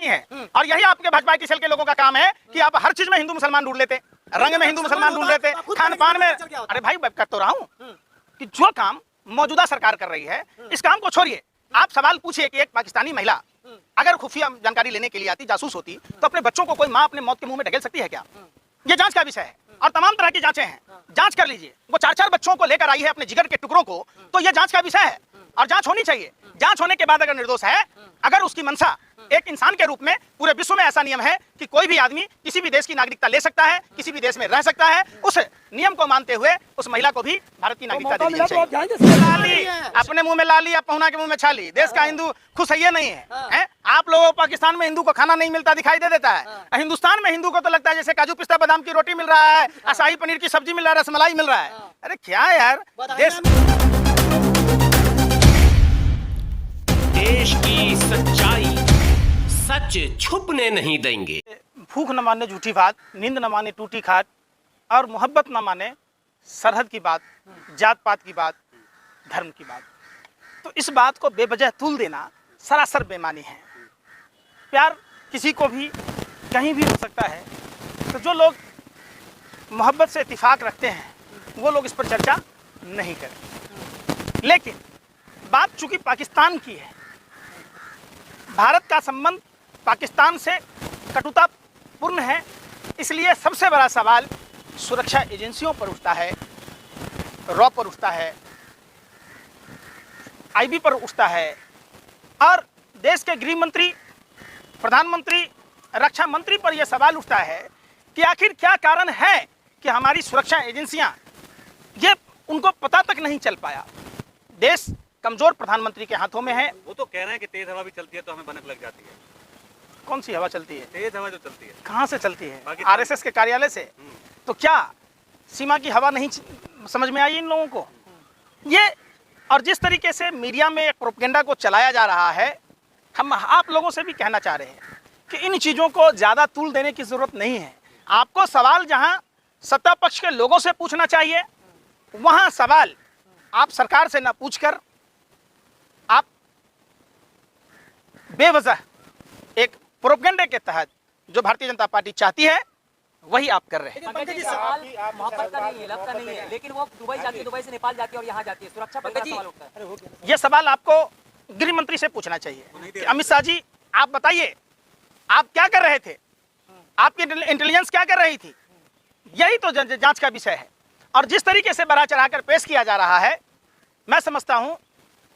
करती हैं। और यही आपके भाजपा टीएसएल के लोगों का काम है कि आप हर चीज में हिंदू मुसलमान ढूंढ लेते, रंग में हिंदू मुसलमान ढूंढ लेते, खान पान में। अरे भाई मैं कर तो रहा हूँ कि जो काम मौजूदा सरकार कर रही है इस काम को छोड़िए। आप सवाल पूछिए कि एक पाकिस्तानी महिला अगर खुफिया जानकारी लेने के लिए आती, जासूस होती, तो अपने बच्चों को कोई माँ अपने मौत के मुंह में ढकेल सकती है क्या? ये जांच का विषय है और तमाम तरह की जांचें हैं, जांच कर लीजिए। वो 4-4 बच्चों को लेकर आई है अपने जिगर के टुकड़ों को, तो ये जांच का विषय है और जांच होनी चाहिए। जांच होने के बाद अगर निर्दोष है, अगर उसकी मंशा एक इंसान के रूप में, पूरे विश्व में ऐसा नियम है कि कोई भी आदमी किसी भी देश की नागरिकता ले सकता है, किसी भी देश में रह सकता है, उस नियम को मानते हुए उस महिला को भी भारत की नागरिकता देनी चाहिए। लाली अपने मुंह में लाली, अब पहुना के मुंह में छाली। देश का हिंदू खुश है ये नहीं है? आप लोगों को पाकिस्तान में हिंदू को खाना नहीं मिलता दिखाई दे देता है, हिंदुस्तान में हिंदू को तो लगता है जैसे काजू पिस्ता बादाम की रोटी मिल रहा है, शाही पनीर की सब्जी मिल रहा है, रसमलाई मिल रहा है। अरे क्या यार, देश की सच्चाई सच छुपने नहीं देंगे। भूख न माने झूठी बात, नींद न माने टूटी खाट, और मोहब्बत न माने सरहद की बात, जात पात की बात, धर्म की बात। तो इस बात को बेवजह तूल देना सरासर बेईमानी है। प्यार किसी को भी कहीं भी हो सकता है, तो जो लोग मोहब्बत से इत्तेफाक रखते हैं वो लोग इस पर चर्चा नहीं करें। लेकिन बात चूंकि पाकिस्तान की है, भारत का संबंध पाकिस्तान से कटुतापूर्ण है, इसलिए सबसे बड़ा सवाल सुरक्षा एजेंसियों पर उठता है, रॉ पर उठता है, आईबी पर उठता है, और देश के गृह मंत्री, प्रधानमंत्री, रक्षा मंत्री पर यह सवाल उठता है कि आखिर क्या कारण है कि हमारी सुरक्षा एजेंसियां, ये उनको पता तक नहीं चल पाया। देश कमजोर प्रधानमंत्री के हाथों में है। वो तो कह रहे हैं कि तेज हवा भी चलती है तो हमें भनक लग जाती है। कौन सी हवा चलती है? तेज हवा जो चलती है। कहाँ से चलती है? आरएसएस के कार्यालय से। तो क्या सीमा की हवा नहीं समझ में आई इन लोगों को? ये और जिस तरीके से मीडिया में एक प्रोपेगेंडा को चलाया जा रहा है, हम आप लोगों से भी कहना चाह रहे हैं कि इन चीज़ों को ज़्यादा तूल देने की ज़रूरत नहीं है। आपको सवाल जहाँ सत्ता पक्ष के लोगों से पूछना चाहिए, वहाँ सवाल आप सरकार से ना पूछकर आप बेवजह एक प्रोपेगेंडे के तहत जो भारतीय जनता पार्टी चाहती है वही आप कर रहे हैं। सवाल मोहब्बत का नहीं है, लव का नहीं है, लेकिन वो दुबई जाती है, दुबई से नेपाल जाती है और यहाँ जाती है, सुरक्षा पर सवाल उठता है। ये सवाल आपको गृह मंत्री से पूछना चाहिए कि अमित शाह जी आप बताइए, आप क्या कर रहे थे, आपकी इंटेलिजेंस क्या कर रही थी? यही तो जांच का विषय है। और जिस तरीके से बढ़ा चढ़ाकर पेश किया जा रहा है, मैं समझता हूं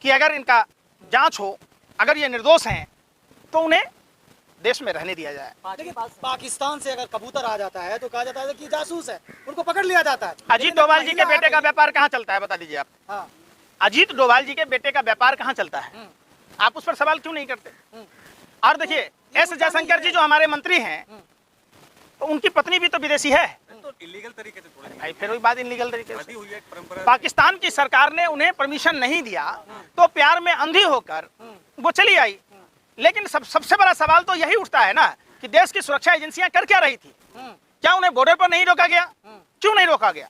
कि अगर इनका जांच हो, अगर ये निर्दोष हैं, तो उन्हें देश में रहने दिया जाए। देखिए, पाकिस्तान से अगर कबूतर आ जाता है तो कहा जाता है कि जासूस है, उनको पकड़ लिया जाता है। अजीत डोभाल जी के बेटे का व्यापार कहाँ चलता है, बता दीजिए आप। हाँ। अजीत डोभाल जी के बेटे का व्यापार कहाँ चलता है? आप उस पर सवाल क्यों नहीं करते? और देखिए, एस जयशंकर जी जो हमारे मंत्री हैं, तो उनकी पत्नी भी तो विदेशी है। तो इलीगल तरीके से थोड़ी भाई फिर वही बात इलीगल तरीके से। हुई है एक परंपरा। पाकिस्तान की सरकार ने उन्हें परमिशन नहीं दिया, तो प्यार में अंधी होकर वो चली आई। लेकिन सबसे बड़ा सवाल तो यही उठता है ना कि देश की सुरक्षा एजेंसियां कर क्या रही थी? क्या उन्हें बॉर्डर पर नहीं रोका गया? क्यों नहीं रोका गया?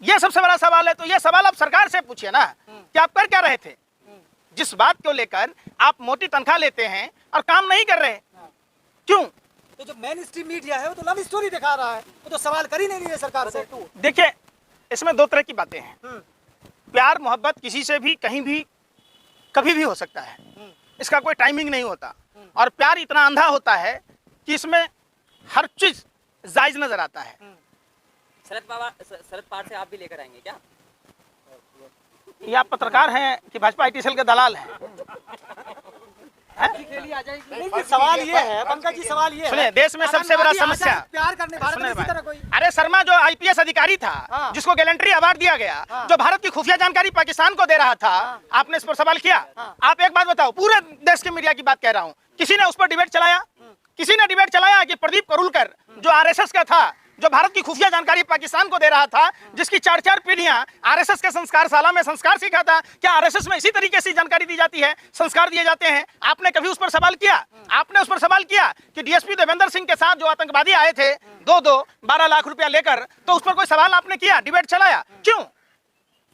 यह सबसे बड़ा सवाल है। तो यह सवाल आप सरकार से पूछिए ना कि आप कर क्या रहे थे? जिस बात को लेकर आप मोटी तनख्वाह लेते हैं और काम नहीं कर रहे, क्यों? तो जो मेन स्ट्रीम मीडिया है वो तो लव स्टोरी दिखा रहा है, वो तो सवाल कर ही नहीं रही है सरकार से। देखिए, इसमें दो तरह की बातें हैं। प्यार मोहब्बत किसी से भी कहीं भी कभी भी हो सकता है, इसका कोई टाइमिंग नहीं होता। और प्यार इतना अंधा होता है कि इसमें हर चीज जायज नजर आता है। शरद पवार से आप भी लेकर आएंगे क्या? ये आप पत्रकार हैं कि भाजपा टीएसएल के दलाल हैं? सवाल ये है पंकज जी, सवाल ये सुनिए, देश में सबसे बड़ा समस्या प्यार करने भारत में इसी तरह कोई। अरे शर्मा जो आईपीएस अधिकारी था, जिसको गैलेंट्री अवार्ड दिया गया, जो भारत की खुफिया जानकारी पाकिस्तान को दे रहा था, आपने इस पर सवाल किया? आप एक बात बताओ, पूरे देश के मीडिया की बात कह रहा हूँ, किसी ने उस पर डिबेट चलाया? किसी ने डिबेट चलाया कि प्रदीप करुलकर जो आरएसएस का था, जो भारत की खुफिया जानकारी पाकिस्तान को दे रहा था, जिसकी 4-4 पीढ़ियां आरएसएस के संस्कारशाला में संस्कार सीखा था, क्या आरएसएस में इसी तरीके से जानकारी दी जाती है, संस्कार दिए जाते हैं? आपने कभी उस पर सवाल किया? आपने उस पर सवाल किया कि डीएसपी देवेंद्र सिंह के साथ जो आतंकवादी आए थे 12 लाख रुपया लेकर, तो उस पर कोई सवाल आपने किया, डिबेट चलाया? क्यों?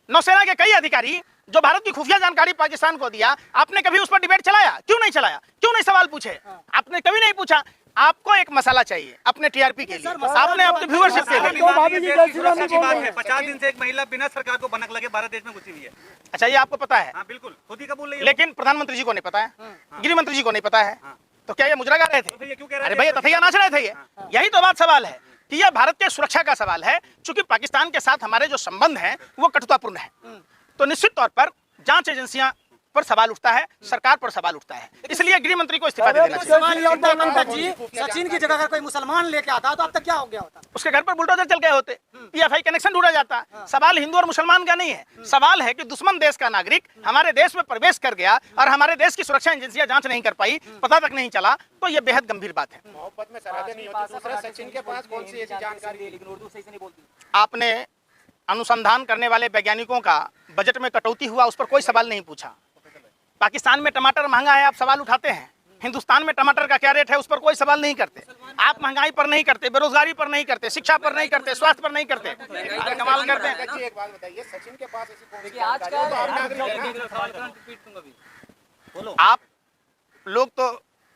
नौसेना के कई अधिकारी जो भारत की खुफिया जानकारी पाकिस्तान को दिया, आपने कभी उस पर डिबेट चलाया? क्यों नहीं चलाया? क्यों नहीं सवाल पूछे? आपने कभी नहीं पूछा। आपको एक मसाला चाहिए अपने टीआरपी के लिए, आपने अपने व्यूअरशिप के लिए। की बात है, 50 दिन से एक महिला बिना सरकार को भनक लगे भारत देश में घुसी हुई है। अच्छा, ये आपको पता है? हाँ बिल्कुल, खुद ही कबूल नहीं है। लेकिन प्रधानमंत्री जी को नहीं पता है, गृह मंत्री जी को नहीं पता है, तो क्या ये मुजरा गा रहे थे? भैया क्यों कह रहे अरे भैया तथैया नाच रहे थे ये। यही तो बात सवाल है कि यह भारत के सुरक्षा का सवाल है। चूंकि पाकिस्तान के साथ हमारे जो संबंध हैं वो कटुतापूर्ण है, तो निश्चित तौर पर जांच एजेंसियां पर सवाल उठता है, सरकार पर सवाल उठता है। इसलिए गृह मंत्री को इस्तीफा दे देना चाहिए। सवाल ये होता है पंकज जी, सचिन की जगह अगर कोई मुसलमान लेके आता तो अब तक क्या हो गया होता? उसके घर पर बुलडोजर चल गए होते, पीएफआई कनेक्शन ढूंढा जाता। सवाल हिंदू और मुसलमान का नहीं है, सवाल है कि दुश्मन देश का नागरिक हमारे देश में प्रवेश कर गया और हमारे देश की सुरक्षा एजेंसियां जांच नहीं कर पाई, पता तक नहीं चला, तो ये बेहद गंभीर बात है। मोहब्बत में सरहदें नहीं होती। दूसरा, सचिन के पास कौन सी ऐसी जानकारी है? लेकिन उर्दू सही से नहीं बोलती। आपने अनुसंधान करने वाले वैज्ञानिकों का बजट में कटौती हुआ, उस पर कोई सवाल नहीं पूछा। पाकिस्तान में टमाटर महंगा है, आप सवाल उठाते हैं। हिंदुस्तान में टमाटर का क्या रेट है, उस पर कोई सवाल नहीं करते। आप महंगाई पर नहीं करते, बेरोजगारी पर नहीं करते, शिक्षा पर नहीं करते, स्वास्थ्य पर नहीं करते। अरे कमाल करते हैं। एक बात बताइए, सचिन के पास ऐसी कौन सी देखिए आज जानकारी है? वो तो आम नागरिक है। आप लोग तो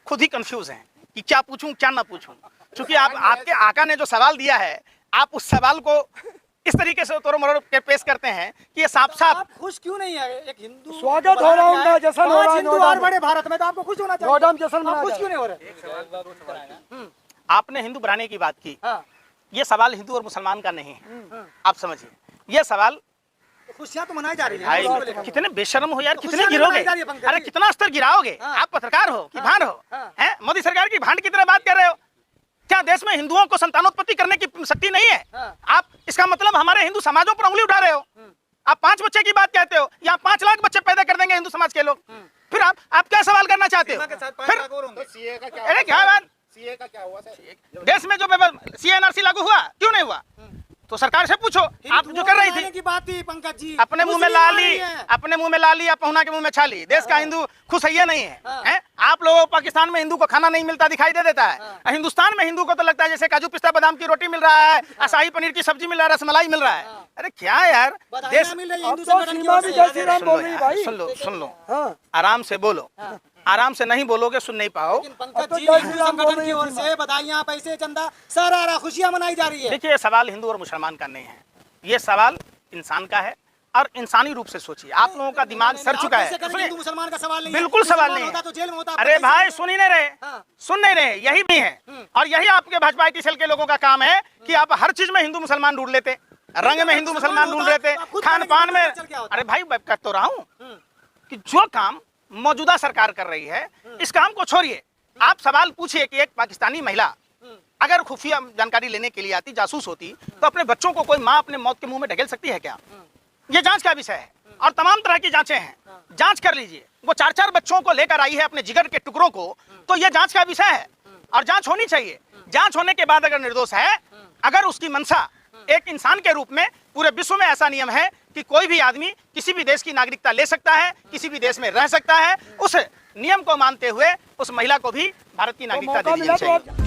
खुद ही कंफ्यूज हैं कि क्या पूछूं क्या ना पूछूं, क्योंकि आपके आका ने जो सवाल दिया है, आप उस सवाल को इस तरीके से तोड़ मरोड़ के पेश करते हैं कि ये साफ साफ। आप खुश क्यों नहीं है? एक हिंदू स्वागत हो रहा उनका, जश्न हो रहा है हिंदू और बड़े भारत में, तो आपको खुश होना चाहिए। नोएडा में जश्न आप मनाया खुश जा क्यों नहीं हो रहे? आपने हिंदू बनाने की बात की, हाँ, ये सवाल हिंदू और मुसलमान का नहीं है। आप समझिए, ये सवाल तो खुशियां तो मनाई जा रही भाई है। कितने बेशर्म हो यार, कितने खुशियां गिरोगे? मनाई जा रही है पंकज अरे जी। कितना स्तर गिराओगे? हाँ। आप पत्रकार हो कि भांड हो? हाँ। हैं? मोदी सरकार की भांड की तरह बात कर रहे हो? क्या देश में हिंदुओं को संतानोत्पत्ति करने की शक्ति नहीं है? हाँ। आप इसका मतलब हमारे हिंदू समाजों पर उंगली उठा रहे हो। आप 5 बच्चे की बात कहते हो, यहाँ 5 लाख बच्चे पैदा कर देंगे हिंदू समाज के लोग। फिर आप क्या सवाल करना चाहते हो? के साथ 5 फिर लाख और होंगे। तो सीए का क्या अरे हुआ? क्या बात, सीए का क्या हुआ सर? देश में जो सीएनआरसी लागू हुआ क्यों नहीं हुआ? तो सरकार से पूछो, आप जो कर रही थी। की बात थी पंकज जी, अपने मुंह में ला ली, अपने मुंह में ला ली, पहुना के मुंह में छाली। देश का हिंदू खुश है ये नहीं है, हैं? आप लोगों को पाकिस्तान में हिंदू को खाना नहीं मिलता दिखाई दे देता है, हिंदुस्तान में हिंदू को तो लगता है जैसे काजू पिस्ता बादाम की रोटी मिल रहा है, शाही पनीर की सब्जी मिल रहा है, रसमलाई मिल रहा है। अरे क्या यार, देश मिल रही है अब हिंदू तो संगठन की सीमा ओर भी से। जय राम सुन बोल लो रही यार, भाई। सुन लो, हाँ, आराम से बोलो। आराम से नहीं बोलोगे सुन नहीं पाओ। लेकिन पंकज तो जी, जय हिंदू श्री राम बोल संगठन रही की है ओर से बधाइयां, पैसे, चंदा, सारा खुशियां मनाई जा रही है। देखिए, ये सवाल हिंदू और मुसलमान का नहीं है, ये सवाल इंसान का है। और इंसानी रूप से सोचिए, आप लोगों का दिमाग सर चुका है। हिंदू मुसलमान का सवाल नहीं है। बिल्कुल सवाल मुसलमान नहीं होता है। तो जेल में होता। अरे भाई सुन ही नहीं रहे, हाँ। सुन नहीं रहे, यही भी है। और यही आपके भाजपा IT सेल के लोगों का काम है कि आप हर चीज में हिंदू मुसलमान ढूंढ लेते, रंग में हिंदू मुसलमान ढूंढ लेते, खान पान में। अरे भाई मैं कर तो रहा हूँ कि जो काम मौजूदा सरकार कर रही है, इस काम को छोड़िए। आप सवाल पूछिए कि एक पाकिस्तानी महिला अगर खुफिया जानकारी लेने के लिए आती, जासूस होती, तो अपने बच्चों को कोई माँ अपने मौत के मुंह में ढकेल सकती है क्या? ये जांच का विषय है और तमाम तरह की जांचें हैं, जांच कर लीजिए। वो 4-4 बच्चों को लेकर आई है, अपने जिगर के टुकड़ों को, तो ये जांच का विषय है और जांच होनी चाहिए। जांच होने के बाद अगर निर्दोष है, अगर उसकी मंशा एक इंसान के रूप में, पूरे विश्व में ऐसा नियम है कि कोई भी आदमी किसी भी देश की नागरिकता ले सकता है, किसी भी देश में रह सकता है, उस नियम को मानते हुए उस महिला को भी भारत की नागरिकता दे दी जानी चाहिए।